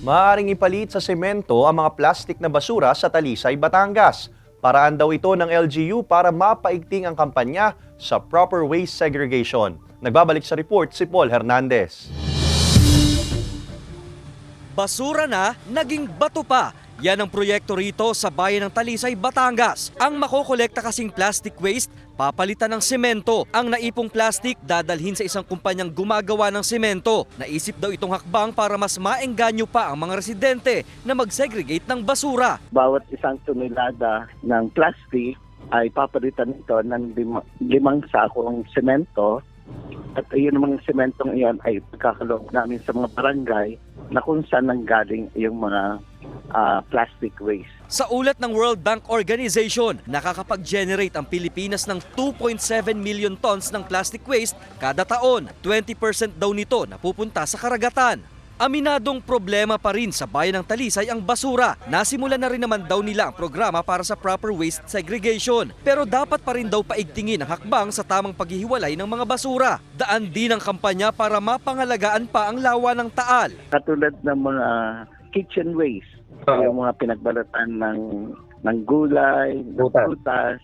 Maaaring ipalit sa semento ang mga plastik na basura sa Talisay, Batangas. Paraan daw ito ng LGU para mapaigting ang kampanya sa proper waste segregation. Nagbabalik sa report si Paul Hernandez. Basura na, naging bato pa. Yan ang proyekto rito sa bayan ng Talisay, Batangas. Ang makokolekta kasing plastic waste, papalitan ng semento. Ang naipong plastic, dadalhin sa isang kumpanyang gumagawa ng semento. Naisip daw itong hakbang para mas maengganyo pa ang mga residente na mag-segregate ng basura. Bawat isang tonelada ng plastic ay papalitan ito ng limang sakong semento. At yun namang sementong iyon ay pagkakaloob namin sa mga barangay na kung saan nanggaling yung mga plastic waste. Sa ulat ng World Bank Organization, nakakapag-generate ang Pilipinas ng 2.7 million tons ng plastic waste kada taon. 20% daw nito napupunta sa karagatan. Aminadong problema pa rin sa bayan ng Talisay ang basura. Nasimulan na rin naman daw nila ang programa para sa proper waste segregation. Pero dapat pa rin daw paigtingin ang hakbang sa tamang paghihiwalay ng mga basura. Daan din ang kampanya para mapangalagaan pa ang lawa ng Taal. Katulad ng mga kitchen waste, yung mga pinagbalatan ng gulay, ng prutas,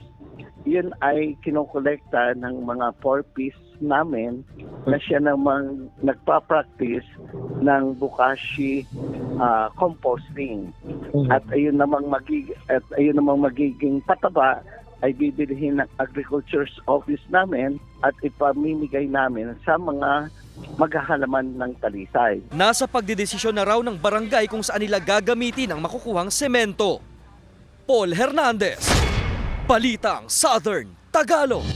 yun ay kinokolekta ng mga 4-piece namin na siya namang nagpa-practice ng bokashi composting. At ayun namang magiging pataba ay bibilihin ng Agriculture's Office namin at ipamimigay namin sa mga maghahalaman ng Talisay. Nasa pagdedesisyon na raw ng barangay kung saan nila gagamitin ang makukuhang semento. Paul Hernandez, Balitang Southern Tagalog.